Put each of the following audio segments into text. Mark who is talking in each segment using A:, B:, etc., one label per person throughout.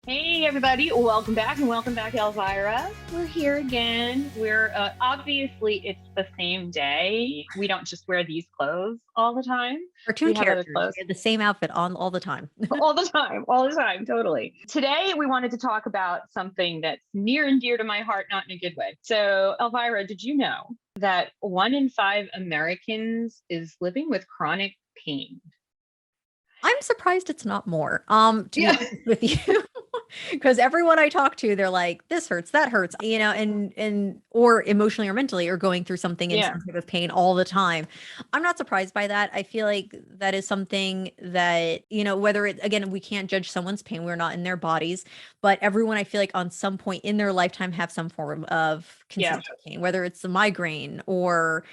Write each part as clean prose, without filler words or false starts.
A: Hey everybody, welcome back and welcome back, Elvira. We're here again. We're obviously it's the same day. We don't just wear these clothes all the time.
B: Cartoon
A: We have other
B: characters.
A: clothes
B: We had the same outfit on all the time.
A: all the time, totally. Today we wanted to talk about something that's near and dear to my heart, not in a good way. So, Elvira, did you know that 1 in 5 Americans is living with chronic pain?
B: I'm surprised it's not more. To be
A: Yeah.
B: honest with you, because everyone I talk to, they're like, "This hurts, that hurts," and or emotionally or mentally, or going through something in
A: Yeah.
B: some type of pain all the time. I'm not surprised by that. I feel like that is something that whether it again, we can't judge someone's pain. We're not in their bodies, but everyone I feel like on some point in their lifetime have some form of
A: Yeah.
B: consistent pain, whether it's a migraine or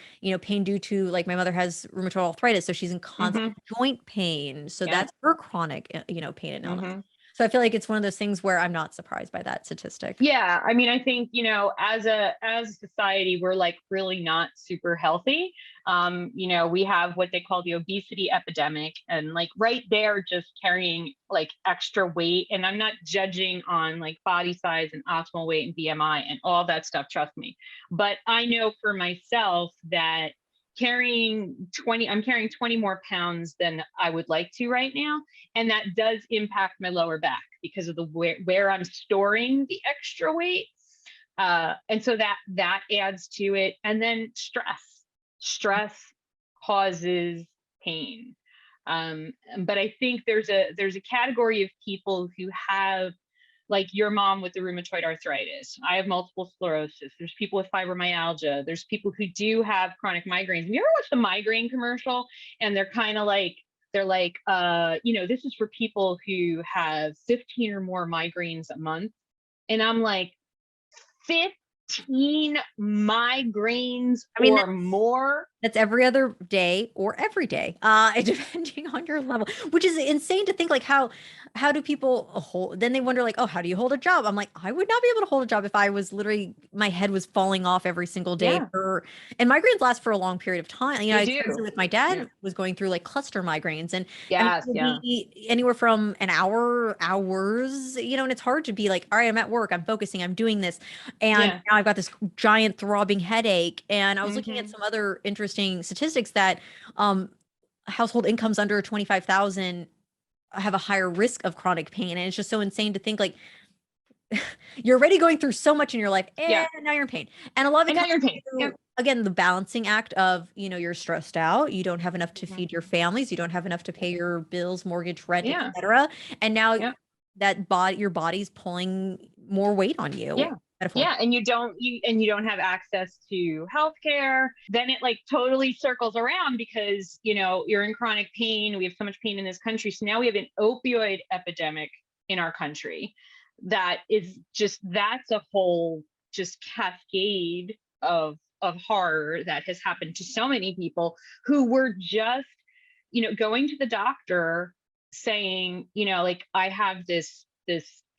B: pain due to like my mother has rheumatoid arthritis, so she's in
A: Hmm.
B: constant joint pain. So
A: Yeah.
B: that's her chronic, pain and illness.
A: Hmm.
B: So I feel like it's one of those things where I'm not surprised by that statistic.
A: Yeah, I mean, I think, as a society, we're like really not super healthy. We have what they call the obesity epidemic, and like right there, just carrying like extra weight. And I'm not judging on like body size and optimal weight and BMI and all that stuff, trust me. But I know for myself that I'm carrying 20 more pounds than I would like to right now. And that does impact my lower back because of the where I'm storing the extra weight. And so that adds to it. And then stress causes pain. But I think there's a category of people who have, like your mom with the rheumatoid arthritis. I have multiple sclerosis. There's people with fibromyalgia. There's people who do have chronic migraines. Have you ever watched the migraine commercial? And they're kind of like, this is for people who have 15 or more migraines a month. And I'm like, 15 migraines
B: I mean,
A: or more?
B: that's every other day or every day, depending on your level, which is insane to think. Like, how do people hold? Then they wonder, like, oh, how do you hold a job? I'm like, I would not be able to hold a job if I was literally my head was falling off every single day
A: Yeah,
B: and migraines last for a long period of time.
A: they
B: I
A: do.
B: experienced it with my
A: Yeah.
B: dad was going through like cluster migraines, and I mean, it
A: Yes,
B: would
A: yeah.
B: be anywhere from an hour, hours, and it's hard to be like, all right, I'm at work, I'm focusing, I'm doing this, and
A: Yeah.
B: now I've got this giant throbbing headache. And I was looking at
A: Hmm.
B: some other interesting statistics that um, household incomes under 25,000 have a higher risk of chronic pain. And it's just so insane to think like you're already going through so much in your life and
A: Yeah.
B: now you're in pain. And a lot of it
A: And now
B: comes
A: you're in pain. Yeah.
B: through, again, the balancing act of, you're stressed out, you don't have enough to
A: Hmm.
B: feed your families, you don't have enough to pay your bills, mortgage, rent,
A: Yeah.
B: etc. And now
A: Yeah.
B: your body's pulling more weight on you,
A: Yeah.
B: metaphorically.
A: Yeah. And you don't have access to healthcare. Then it like totally circles around because, you're in chronic pain. We have so much pain in this country. So now we have an opioid epidemic in our country that's a whole just cascade of horror that has happened to so many people who were just, going to the doctor saying, like, I have this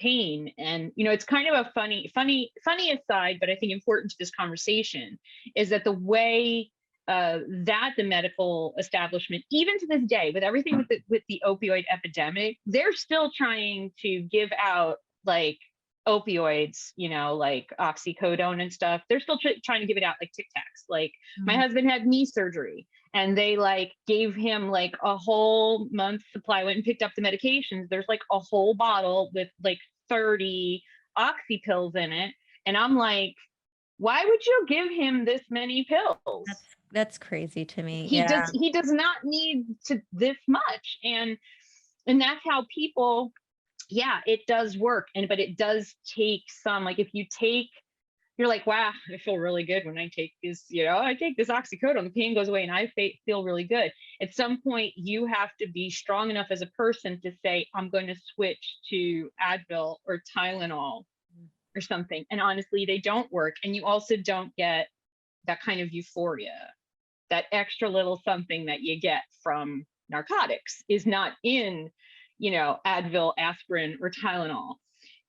A: pain. And it's kind of a funny aside, but I think important to this conversation is that the way that the medical establishment, even to this day, with everything with the opioid epidemic, they're still trying to give out like opioids, like oxycodone and stuff. They're still trying to give it out like Tic Tacs. Like my
B: Mm.
A: husband had knee surgery, and they like gave him like a whole month supply. I went and picked up the medications. There's like a whole bottle with like 30 oxy pills in it. And I'm like, why would you give him this many pills?
B: That's crazy to me.
A: he
B: Yeah.
A: does he does not need to this much. And that's how people, yeah, it does work. But it does take some, like, if you take, you're like, wow, I feel really good when I take this, I take this oxycodone, the pain goes away and I feel really good. At some point, you have to be strong enough as a person to say, I'm going to switch to Advil or Tylenol or something. And honestly, they don't work. And you also don't get that kind of euphoria. That extra little something that you get from narcotics is not in, Advil, aspirin, or Tylenol.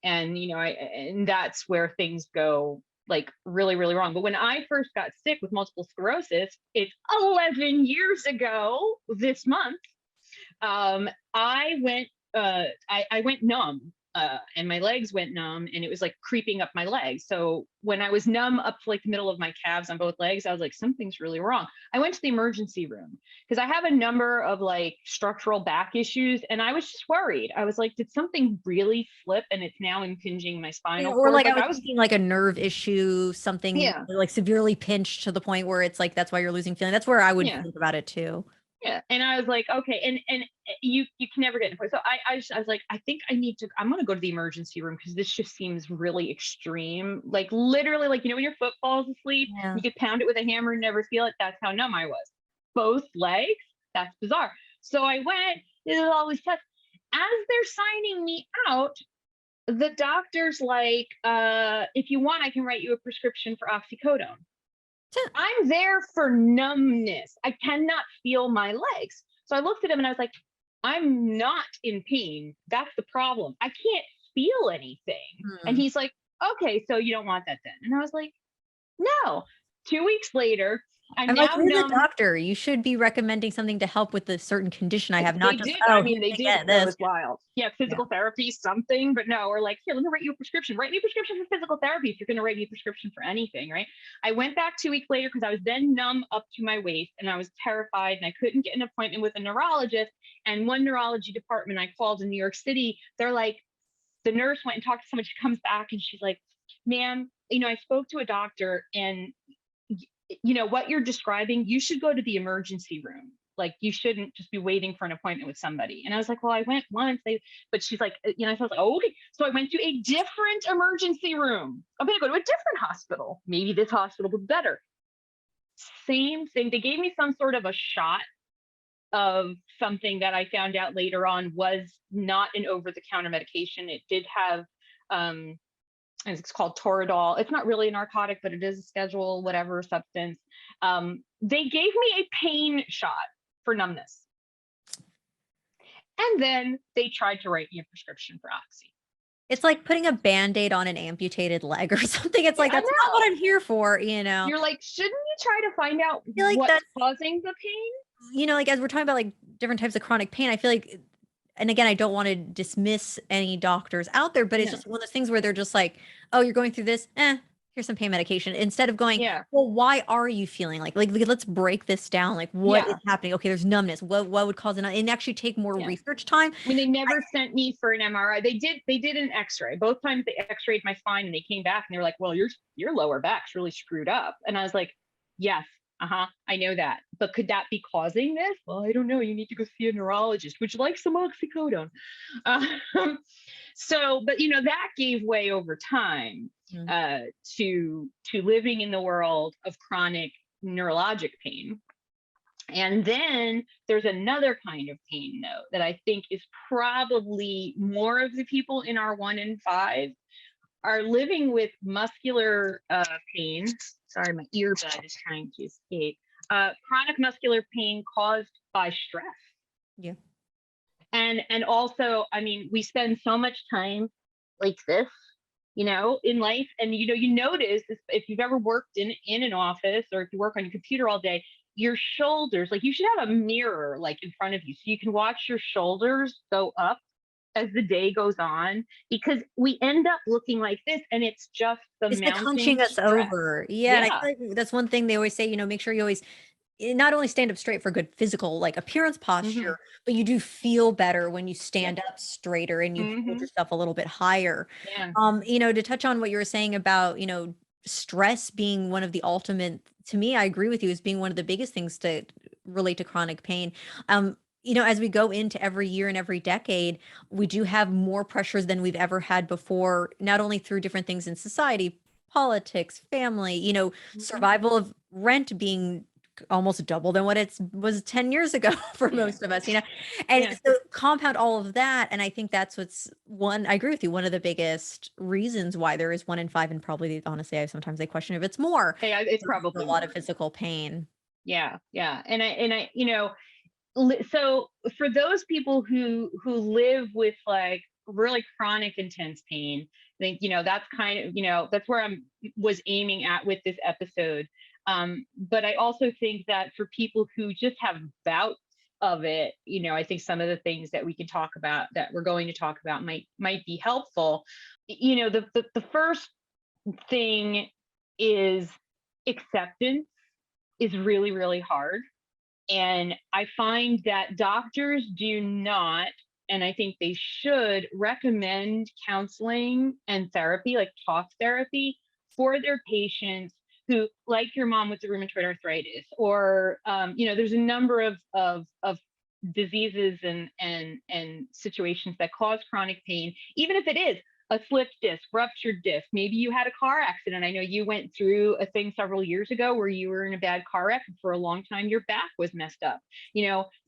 A: And that's where things go like really, really wrong. But when I first got sick with multiple sclerosis, it's 11 years ago this month. I went numb and my legs went numb, and it was like creeping up my legs. So when I was numb up to like the middle of my calves on both legs, I was like, something's really wrong. I went to the emergency room because I have a number of like structural back issues, and I was just worried. I was like, did something really flip and it's now impinging my
B: Yeah,
A: spinal
B: or
A: cord?
B: like I
A: Like
B: was
A: I was,
B: thinking like a nerve issue, something
A: yeah,
B: like severely pinched to the point where it's like that's why you're losing feeling. That's where I would
A: yeah.
B: think about it too.
A: Yeah. And I was like, okay. And you can never get in a point. So I was like, I think I'm going to go to the emergency room because this just seems really extreme. Like literally, like, when your foot falls asleep,
B: Yeah.
A: you could pound it with a hammer and never feel it. That's how numb I was. Both legs. That's bizarre. So I went, did all these tests. As they're signing me out, the doctor's like, if you want, I can write you a prescription for oxycodone. I'm there for numbness. I cannot feel my legs. So I looked at him and I was like, I'm not in pain. That's the problem. I can't feel anything. And
B: Hmm.
A: he's like, okay, so you don't want that then. And I was like, no. 2 weeks later, I'm
B: I'm like,
A: now
B: you're the
A: numb.
B: doctor. You should be recommending something to help with the certain condition I have, not
A: They
B: just,
A: did. I
B: oh,
A: mean,
B: here
A: they
B: you
A: did.
B: get
A: It
B: this.
A: was wild. Yeah,
B: Yeah.
A: physical therapy, something, but no, we're like, here, let me write you a prescription. Write me a prescription for physical therapy if you're going to write me a prescription for anything, right? I went back 2 weeks later because I was then numb up to my waist and I was terrified and I couldn't get an appointment with a neurologist. And one neurology department I called in New York City, they're like, the nurse went and talked to someone. She comes back and she's like, ma'am, I spoke to a doctor and what you're describing, you should go to the emergency room. Like you shouldn't just be waiting for an appointment with somebody. And I was like, well, I went once. But she's like, so I was like, oh, okay. So I went to a different emergency room. I'm going to go to a different hospital. Maybe this hospital was better. Same thing. They gave me some sort of a shot of something that I found out later on was not an over-the-counter medication. It did have, and it's called Toradol. It's not really a narcotic, but it is a schedule, whatever substance. They gave me a pain shot for numbness. And then they tried to write me a prescription for Oxy.
B: It's like putting a Band-Aid on an amputated leg or something. It's
A: Yeah,
B: like,
A: I
B: that's not what I'm
A: know.
B: here for,
A: You're like, shouldn't you try to find out
B: I feel like
A: what's
B: that's,
A: causing the pain?
B: like as we're talking about like different types of chronic pain, I feel like, and again, I don't want to dismiss any doctors out there, but it's
A: No.
B: just one of those things where they're just like, oh, you're going through this, here's some pain medication. Instead of going,
A: Yeah.
B: well, why are you feeling like let's break this down. Like what is
A: Yeah.
B: happening? Okay, there's numbness. What would cause it? And actually take more
A: Yeah.
B: research time.
A: I mean, they never sent me for an MRI. They did an X-ray. Both times they X-rayed my spine and they came back and they were like, well, your lower back's really screwed up. And I was like, yes, I know that. But could that be causing this? Well, I don't know. You need to go see a neurologist. Would you like some oxycodone? But that gave way over time
B: Mm.
A: to living in the world of chronic neurologic pain. And then there's another kind of pain, though, that I think is probably more of the people in our 1 in 5 are living with muscular pain. Sorry, my earbud is trying to escape. Chronic muscular pain caused by stress.
B: Yeah.
A: And also, I mean, we spend so much time like this, in life. And, you notice if you've ever worked in an office or if you work on your computer all day, your shoulders, like you should have a mirror like in front of you so you can watch your shoulders go up as the day goes on, because we end up looking like this and it's just the
B: It's like
A: mounting
B: hunching us
A: stress.
B: over. Yeah. And I
A: Yeah.
B: feel like that's one thing they always say, make sure you always not only stand up straight for good physical like appearance
A: Hmm.
B: posture, but you do feel better when you
A: Yep.
B: stand up straighter and you hold
A: Hmm.
B: yourself a little bit higher.
A: Yeah.
B: To touch on what you were saying about, stress being one of the ultimate, to me, I agree with you, as being one of the biggest things to relate to chronic pain. As we go into every year and every decade, we do have more pressures than we've ever had before, not only through different things in society, politics, family,
A: Hmm.
B: survival of rent being almost double than what it was 10 years ago for
A: Yeah.
B: most of us. And
A: Yeah.
B: so compound all of that. And I think that's what's I agree with you, one of the biggest reasons why there is 1 in 5. And probably, honestly, sometimes I question if it's more,
A: Hey, it's
B: a
A: probably
B: lot of
A: more.
B: physical pain.
A: Yeah. Yeah. And I, so for those people who live with like really chronic intense pain, I think that's kind of that's where I was aiming at with this episode. But I also think that for people who just have bouts of it, I think some of the things that we can talk about, that we're going to talk about, might be helpful. The first thing is acceptance is really, really hard. And I find that doctors do not, and I think they should recommend counseling and therapy, like talk therapy, for their patients who, like your mom with the rheumatoid arthritis, or there's a number of diseases and situations that cause chronic pain, even if it is a slipped disc, ruptured disc. Maybe you had a car accident. I know you went through a thing several years ago where you were in a bad car wreck, and for a long time your back was messed up.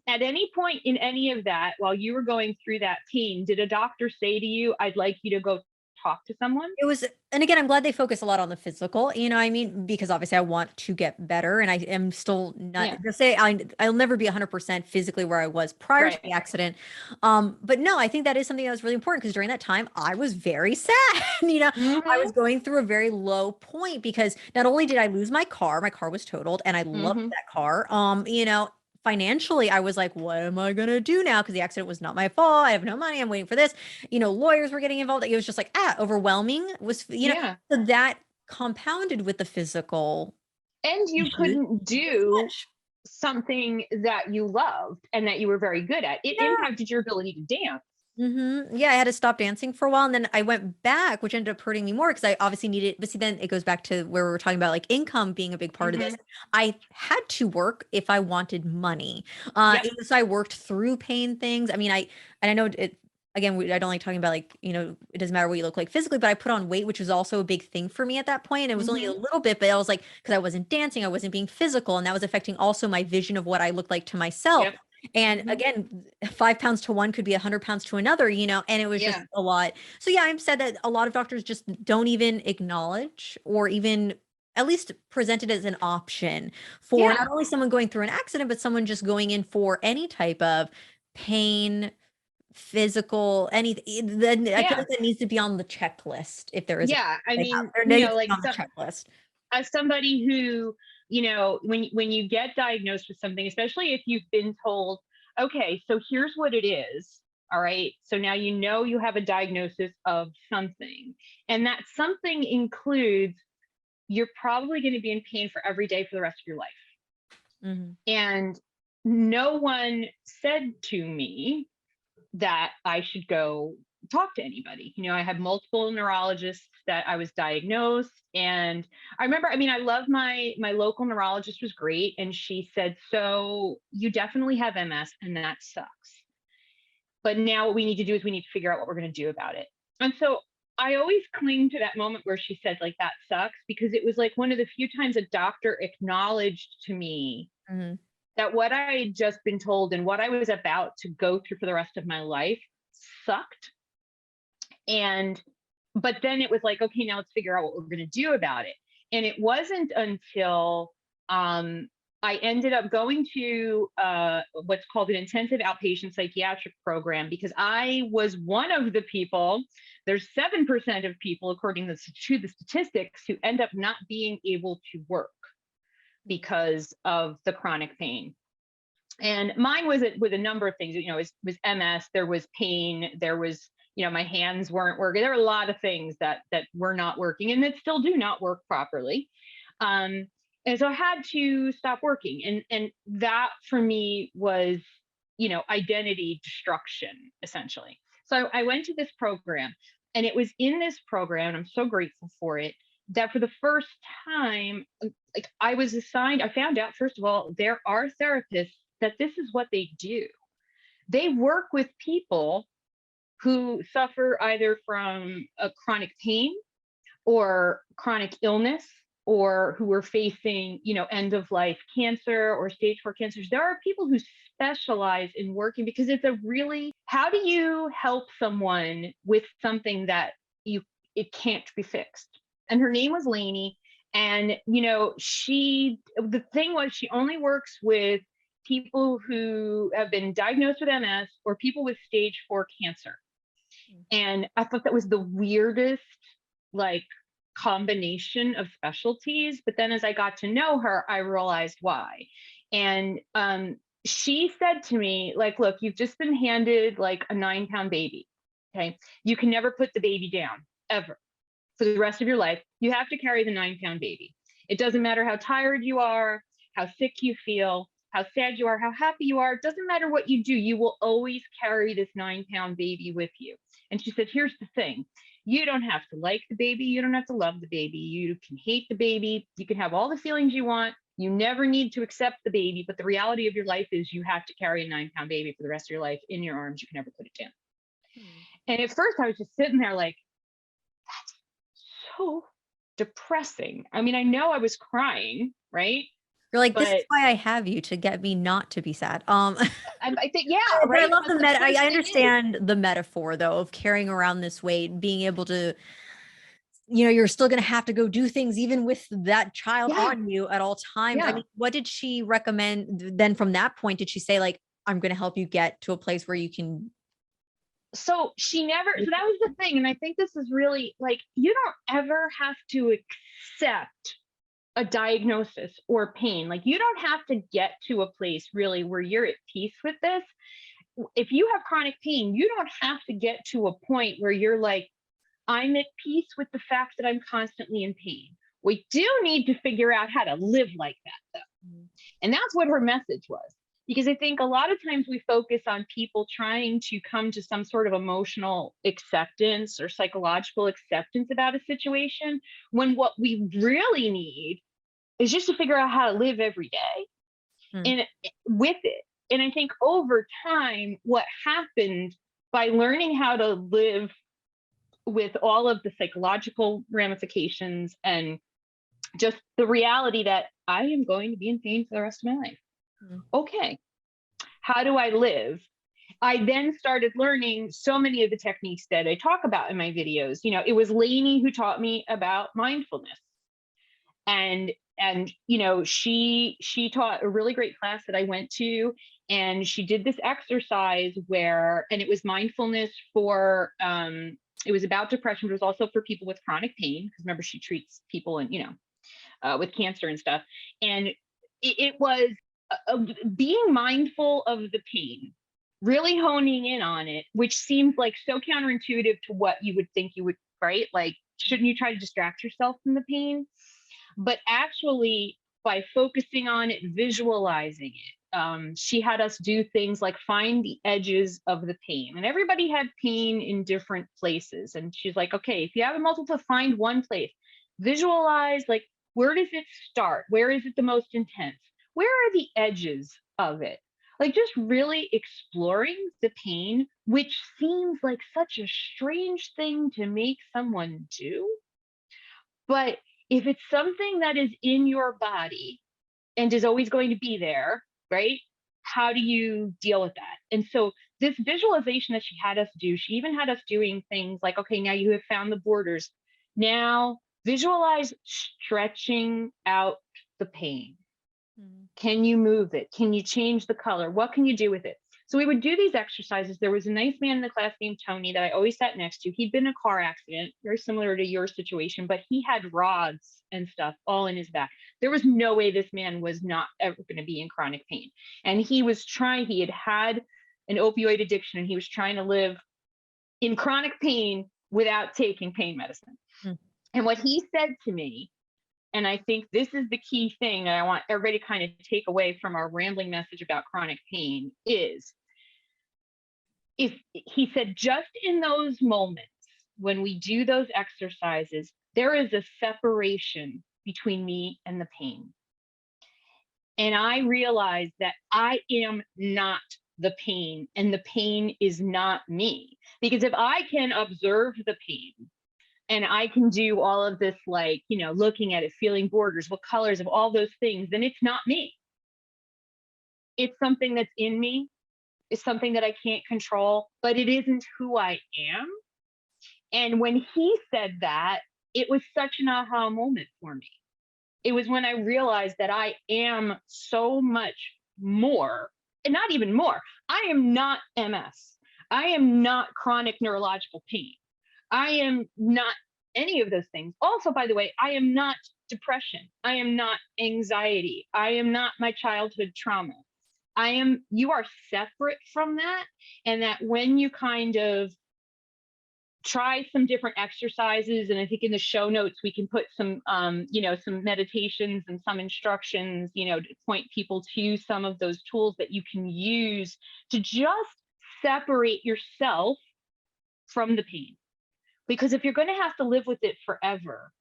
A: At any point in any of that, while you were going through that pain, did a doctor say to you, "I'd like you to go talk to someone"?
B: It was, and again, I'm glad they focus a lot on the physical, I mean, because obviously I want to get better, and I am still not
A: Yeah,
B: to say I'll never be 100% physically where I was prior to the
A: right.
B: accident. But no, I think that is something that was really important because during that time I was very sad. I was
A: Hmm.
B: going through a very low point because not only did I lose my car was totaled and I loved
A: Hmm.
B: that car. Financially, I was like, what am I gonna do now? Because the accident was not my fault. I have no money. I'm waiting for this. Lawyers were getting involved. It was just like, overwhelming was,
A: Yeah.
B: so that compounded with the physical
A: And you
B: issues.
A: couldn't
B: It was
A: do
B: much.
A: something that you loved and that you were very good at. It
B: Yeah.
A: impacted your ability to dance.
B: Yeah, I had to stop dancing for a while, and then I went back, which ended up hurting me more because I obviously needed. But see, then it goes back to where we were talking about like income being a big part of this.
A: Hmm.
B: I had to work if I wanted money.
A: Yep.
B: So I worked through pain things. I mean, and I know it. Again, I don't like talking about like, it doesn't matter what you look like physically, but I put on weight, which was also a big thing for me at that point. It was only a
A: Hmm.
B: little bit, but I was like, because I wasn't dancing, I wasn't being physical, and that was affecting also my vision of what I looked like to myself.
A: Yep.
B: And
A: Hmm.
B: again, 5 pounds to one could be 100 pounds to another, and it was just
A: Yeah.
B: a lot. So yeah, I'm sad that a lot of doctors just don't even acknowledge or even at least present it as an option for not
A: Yeah.
B: only someone going through an accident, but someone just going in for any type of pain, physical, anything. Then I feel
A: Yeah.
B: like that needs to be on the checklist if there is a
A: Yeah. I
B: they have.
A: mean,
B: There needs to be
A: like
B: on the checklist.
A: as somebody who, when you get diagnosed with something, especially if you've been told, okay, so here's what it is. All right. So now you have a diagnosis of something. And that something includes you're probably going to be in pain for every day for the rest of your life.
B: Mhm.
A: And no one said to me that I should go talk to anybody. I had multiple neurologists that I was diagnosed. And I remember, I mean, I love my local neurologist was great. And she said, "So you definitely have MS and that sucks. But now what we need to do is we need to figure out what we're going to do about it." And so I always cling to that moment where she said, like, "That sucks," because it was like one of the few times a doctor acknowledged to me
B: Mhm.
A: that what I had just been told and what I was about to go through for the rest of my life sucked. And but then it was like, okay, now let's figure out what we're going to do about it. And it wasn't until I ended up going to what's called an intensive outpatient psychiatric program, because I was one of the people. There's 7% of people, according to the statistics, who end up not being able to work because of the chronic pain. And mine was with a number of things. It was MS. There was pain. There was, my hands weren't working. There were a lot of things that were not working, and that still do not work properly. Um, and so I had to stop working, and that for me was, identity destruction essentially. So I went to this program, and it was in this program, and I'm so grateful for it, that for the first time, like, I was assigned. I found out, first of all, there are therapists that this is what they do. They work with people who suffer either from a chronic pain or chronic illness, or who are facing, end of life cancer or stage 4 cancers. There are people who specialize in working, because it's a really, how do you help someone with something that it can't be fixed? And her name was Lainey. And, the thing was, she only works with people who have been diagnosed with MS or people with stage 4 cancer. And I thought that was the weirdest, like, combination of specialties. But then as I got to know her, I realized why. And she said to me, like, look, you've just been handed like a 9-pound baby. Okay. You can never put the baby down ever for the rest of your life. You have to carry the 9-pound baby. It doesn't matter how tired you are, how sick you feel, how sad you are, how happy you are. It doesn't matter what you do. You will always carry this 9-pound baby with you. And she said, here's the thing. You don't have to like the baby. You don't have to love the baby. You can hate the baby. You can have all the feelings you want. You never need to accept the baby. But the reality of your life is you have to carry a 9-pound baby for the rest of your life in your arms. You can never put it down. And at first I was just sitting there like, that's so depressing. I mean, I know I was crying, right?
B: You're like, this is
A: But
B: why I have you, to get me not to be sad.
A: I think, yeah,
B: But I
A: right.
B: love
A: But
B: the
A: the first
B: I
A: thing is,
B: understand the metaphor though of carrying around this weight, being able to, you're still going to have to go do things even with that child
A: yeah,
B: on you at all times. I
A: yeah.
B: mean, what did she recommend then from that point? Did she say like, I'm going to help you get to a place where you can?
A: So she never, so that was the thing. And I think this is really like, you don't ever have to accept a diagnosis or pain. Like, you don't have to get to a place really where you're at peace with this. If you have chronic pain, you don't have to get to a point where you're like, I'm at peace with the fact that I'm constantly in pain. We do need to figure out how to live like that, though. And that's what her message was. Because I think a lot of times we focus on people trying to come to some sort of emotional acceptance or psychological acceptance about a situation, when what we really need is just to figure out how to live every day
B: Hmm.
A: and with it. And I think over time, what happened by learning how to live with all of the psychological ramifications and just the reality that I am going to be in pain for the rest of my life. Okay, how do I live? I then started learning so many of the techniques that I talk about in my videos. It was Lainey who taught me about mindfulness. And she taught a really great class that I went to, and she did this exercise and it was mindfulness for it was about depression, but it was also for people with chronic pain, because remember, she treats people and with cancer and stuff. And it was being mindful of the pain, really honing in on it, which seems like so counterintuitive to what you would think you would, right? Like, shouldn't you try to distract yourself from the pain? But actually, by focusing on it, visualizing it, she had us do things like find the edges of the pain. And everybody had pain in different places. And she's like, okay, if you have a multiple, find one place, visualize, like, where does it start? Where is it the most intense? Where are the edges of it? Like, just really exploring the pain, which seems like such a strange thing to make someone do. But if it's something that is in your body and is always going to be there, right? How do you deal with that? And so this visualization that she had us do, she even had us doing things like, okay, now you have found the borders. Now visualize stretching out the pain. Can you move it? Can you change the color? What can you do with it? So we would do these exercises. There was a nice man in the class named Tony that I always sat next to. He'd been in a car accident, very similar to your situation, but he had rods and stuff all in his back. There was no way this man was not ever going to be in chronic pain. And he had an opioid addiction, and he was trying to live in chronic pain without taking pain medicine. And what he said to me, and I think this is the key thing that I want everybody to kind of take away from our rambling message about chronic pain, is if he said, just in those moments when we do those exercises, there is a separation between me and the pain. And I realized that I am not the pain, and the pain is not me. Because if I can observe the pain, and I can do all of this, like, looking at it, feeling borders, what colors of all those things, then it's not me. It's something that's in me. It's something that I can't control, but it isn't who I am. And when he said that, it was such an aha moment for me. It was when I realized that I am so much more, and not even more. I am not MS. I am not chronic neurological pain. I am not any of those things. Also, by the way, I am not depression. I am not anxiety. I am not my childhood trauma. you are separate from that. And that when you kind of try some different exercises, and I think in the show notes we can put some some meditations and some instructions, to point people to some of those tools that you can use to just separate yourself from the pain. Because if you're going to have to live with it forever,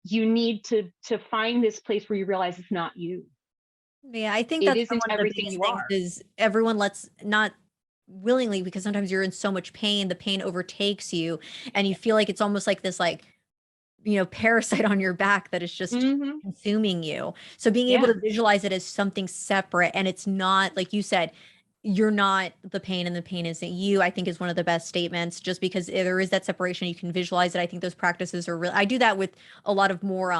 A: you need to find this place where you realize it's not you.
B: Yeah, I think
A: It
B: that's
A: isn't
B: one of the
A: everything
B: biggest
A: you
B: things
A: are.
B: is everyone lets not willingly, because sometimes you're in so much pain, the pain overtakes you and you
A: Yeah.
B: feel like it's almost like this like, parasite on your back that is just
A: Hmm.
B: consuming you. So being able
A: Yeah.
B: to visualize it as something separate and it's not like you said, you're not the pain and the pain isn't you, I think is one of the best statements just because there is that separation. You can visualize it. I think those practices are real. I do that with a lot of more,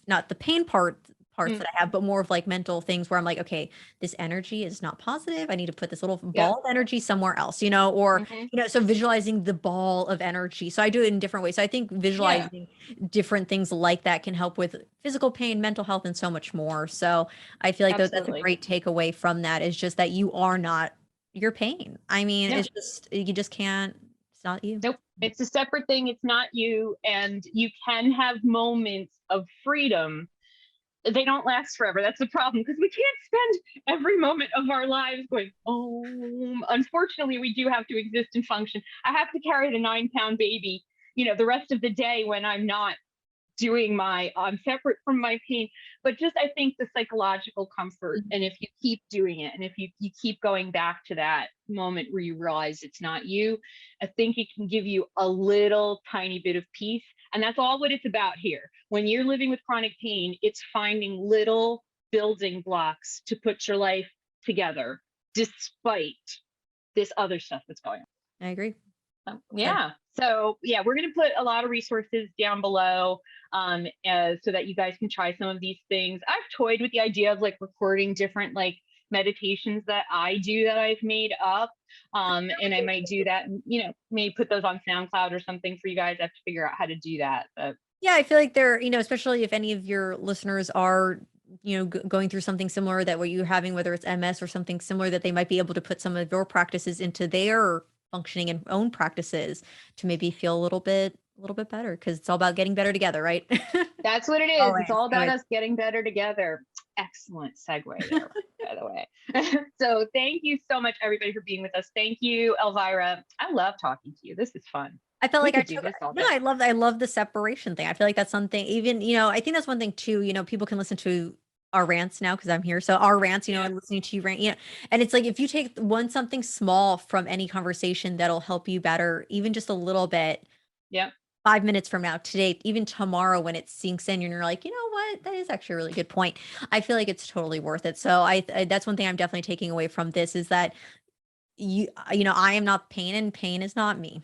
B: not the pain parts
A: Mm.
B: that I have, but more of like mental things where I'm like, okay, this energy is not positive. I need to put this little
A: Yep.
B: ball of energy somewhere else, or,
A: Hmm.
B: so visualizing the ball of energy. So I do it in different ways. So I think
A: Yeah.
B: visualizing different things like that can help with physical pain, mental health, and so much more. So I feel like that's a
A: Absolutely.
B: great takeaway from that is just that you are not your pain. I mean,
A: No.
B: it's just, you just can't, it's not you.
A: Nope. It's a separate thing. It's not you. And you can have moments of freedom. They don't last forever. That's the problem because we can't spend every moment of our lives going, oh, unfortunately, we do have to exist and function. I have to carry the 9-pound baby, the rest of the day when I'm not I'm separate from my pain. But just, I think the psychological comfort, and if you keep doing it, and if you keep going back to that moment where you realize it's not you, I think it can give you a little tiny bit of peace. And that's all what it's about here. When you're living with chronic pain, it's finding little building blocks to put your life together despite this other stuff that's going on.
B: I agree. Said.
A: Yeah. So yeah, we're going to put a lot of resources down below, so that you guys can try some of these things. I've toyed with the idea of like recording different like meditations that I do that I've made up. And I might do that and, maybe put those on SoundCloud or something for you guys. I have to figure out how to do that. But
B: Yeah, I feel like they're, especially if any of your listeners are, going through something similar that what you're having, whether it's MS or something similar, that they might be able to put some of your practices into their functioning and own practices to maybe feel a little bit better because it's all about getting better together, right?
A: that's what it is. It's
B: Always
A: all about
B: good.
A: us getting better together. Excellent segue there, by the way. So thank you so much, everybody, for being with us. Thank you, Elvira. I love talking to you. This is fun.
B: I felt
A: We
B: like I
A: could do
B: took,
A: this all
B: no,
A: day.
B: I love the separation thing. I feel like that's something even, I think that's one thing too, people can listen to our rants now because I'm here. So our rants,
A: Yeah.
B: and listening to you rant, and it's like if you take something small from any conversation that'll help you better, even just a little bit,
A: Yep.
B: 5 minutes from now, today, even tomorrow when it sinks in, and you're like, you know what, that is actually a really good point. I feel like it's totally worth it. So that's one thing I'm definitely taking away from this is that I am not pain and pain is not me.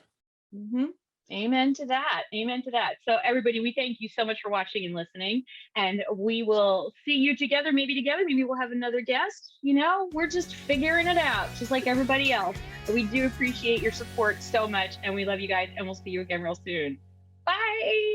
A: Hmm. Amen to that. Amen to that. So, everybody, we thank you so much for watching and listening. And we will see you together, maybe together. Maybe we'll have another guest. We're just figuring it out, just like everybody else. But we do appreciate your support so much. And we love you guys. And we'll see you again real soon. Bye.